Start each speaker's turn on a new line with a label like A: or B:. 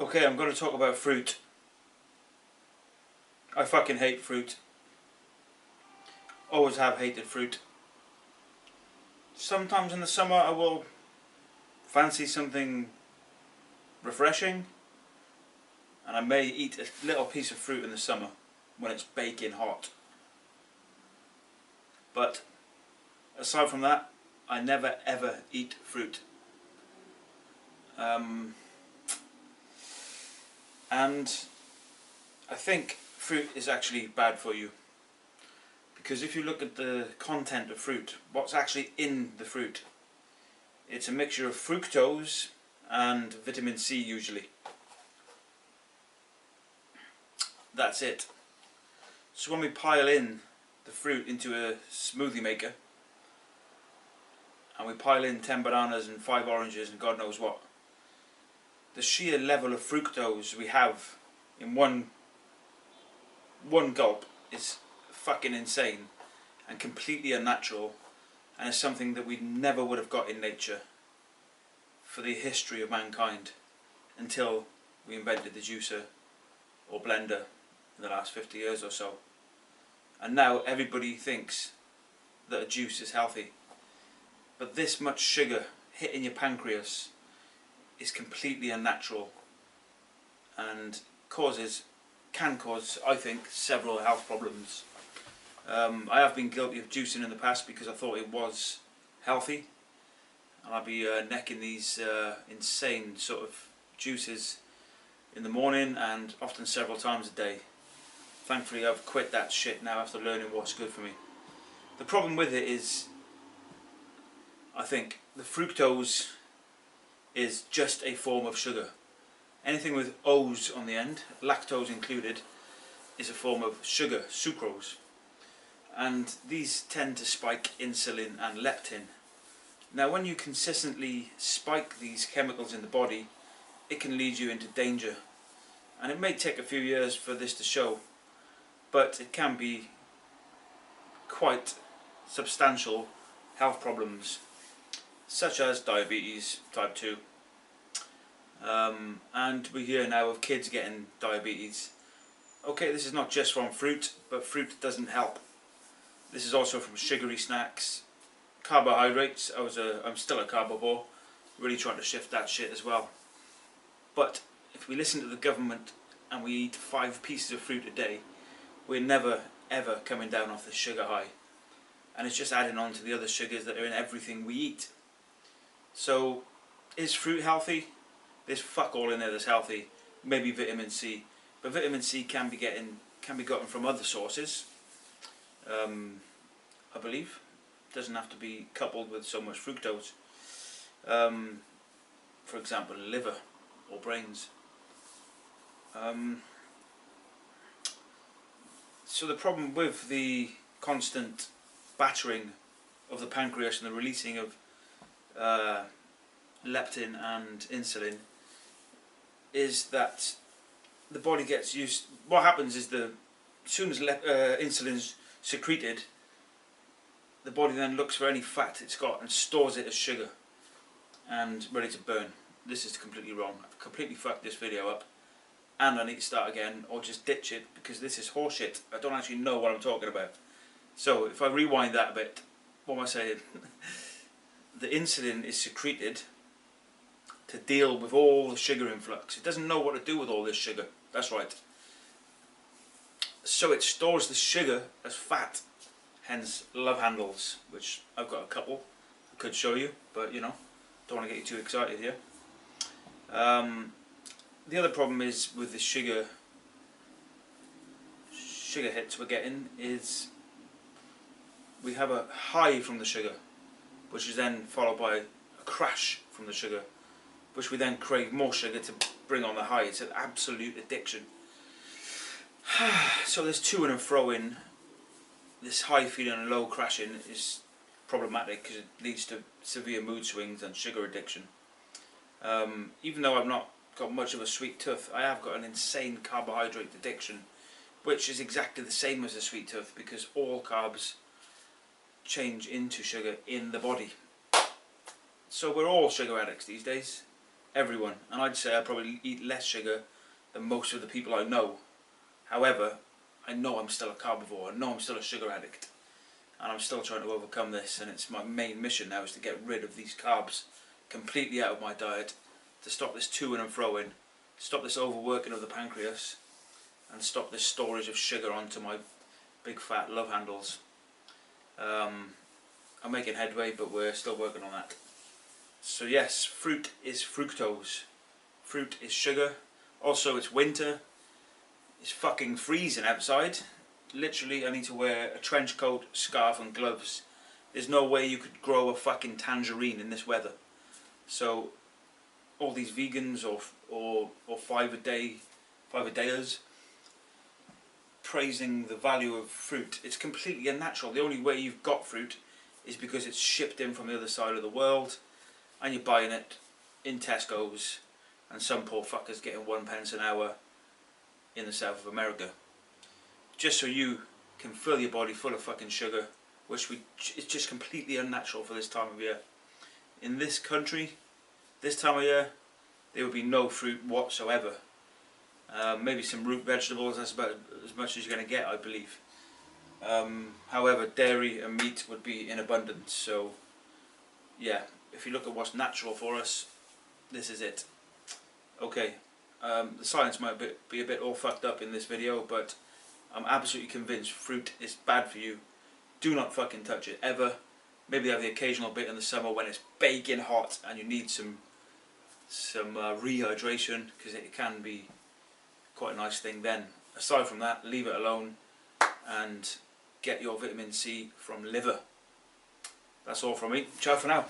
A: Okay, I'm going to talk about fruit. I fucking hate fruit. Always have hated fruit. Sometimes in the summer I will fancy something refreshing, and I may eat a little piece of fruit in the summer when it's baking hot. But aside from that, I never ever eat fruit. And I think fruit is actually bad for you, because if you look at the content of fruit, what's actually in the fruit, it's a mixture of fructose and vitamin C usually. That's it. So when we pile in the fruit into a smoothie maker, and we pile in 10 bananas and 5 oranges and God knows what, the sheer level of fructose we have in one gulp is fucking insane and completely unnatural, and is something that we never would have got in nature for the history of mankind until we invented the juicer or blender in the last 50 years or so. And now everybody thinks that a juice is healthy, but this much sugar hitting your pancreas is completely unnatural and can cause, I think, several health problems. I have been guilty of juicing in the past because I thought it was healthy, and I'd be necking these insane sort of juices in the morning and often several times a day. Thankfully I've quit that shit now after learning what's good for me. The problem with it is, I think the fructose is just a form of sugar. Anything with O's on the end, lactose included, is a form of sugar, sucrose. And these tend to spike insulin and leptin. Now when you consistently spike these chemicals in the body, it can lead you into danger. And it may take a few years for this to show, but it can be quite substantial health problems, such as diabetes type 2. And we hear now of kids getting diabetes. Okay, this is not just from fruit, but fruit doesn't help. This is also from sugary snacks, carbohydrates. I'm still a carbivore, really trying to shift that shit as well. But if we listen to the government and we eat 5 pieces of fruit a day, we're never ever coming down off the sugar high. And it's just adding on to the other sugars that are in everything we eat. So, is fruit healthy? There's fuck all in there that's healthy. Maybe vitamin C, but vitamin C can be gotten from other sources. I believe it doesn't have to be coupled with so much fructose. For example, liver or brains. So the problem with the constant battering of the pancreas and the releasing of leptin and insulin is that the body gets used. What happens is as soon as insulin's secreted, the body then looks for any fat it's got and stores it as sugar and ready to burn. This is completely wrong. I've completely fucked this video up, and I need to start again or just ditch it because this is horseshit. I don't actually know what I'm talking about. So if I rewind that a bit, what am I saying? The insulin is secreted to deal with all the sugar influx. It doesn't know what to do with all this sugar. That's right. So it stores the sugar as fat, hence love handles, which I've got a couple I could show you, but you know, don't want to get you too excited here. The other problem is with the sugar hits we're getting is we have a high from the sugar, which is then followed by a crash from the sugar, which we then crave more sugar to bring on the high. It's an absolute addiction. So this to and fro in, this high feeling and low crashing is problematic because it leads to severe mood swings and sugar addiction. Even though I've not got much of a sweet tooth, I have got an insane carbohydrate addiction, which is exactly the same as a sweet tooth because all carbs change into sugar in the body. So we're all sugar addicts these days. everyone, and I'd say I probably eat less sugar than most of the people I know. However, I know I'm still a carbivore, I know I'm still a sugar addict, and I'm still trying to overcome this, and it's my main mission now is to get rid of these carbs completely out of my diet, to stop this to-ing and fro-ing, stop this overworking of the pancreas, and stop this storage of sugar onto my big fat love handles. I'm making headway, but we're still working on that. So yes, fruit is fructose. Fruit is sugar. Also, it's winter. It's fucking freezing outside. Literally, I need to wear a trench coat, scarf and gloves. There's no way you could grow a fucking tangerine in this weather. So, all these vegans or 5-a-dayers praising the value of fruit. It's completely unnatural. The only way you've got fruit is because it's shipped in from the other side of the world, and you're buying it in Tesco's, and some poor fucker's getting 1 pence an hour in the south of America, just so you can fill your body full of fucking sugar, which it's just completely unnatural for this time of year. In this country, this time of year, there would be no fruit whatsoever. Maybe some root vegetables, that's about as much as you're going to get, I believe. However, dairy and meat would be in abundance, so yeah, if you look at what's natural for us, this is it. Okay, the science might be a bit all fucked up in this video, but I'm absolutely convinced fruit is bad for you. Do not fucking touch it, ever. Maybe have the occasional bit in the summer when it's baking hot and you need some rehydration, because it can be quite a nice thing then. Aside from that, leave it alone and get your vitamin C from liver. That's all from me. Ciao for now.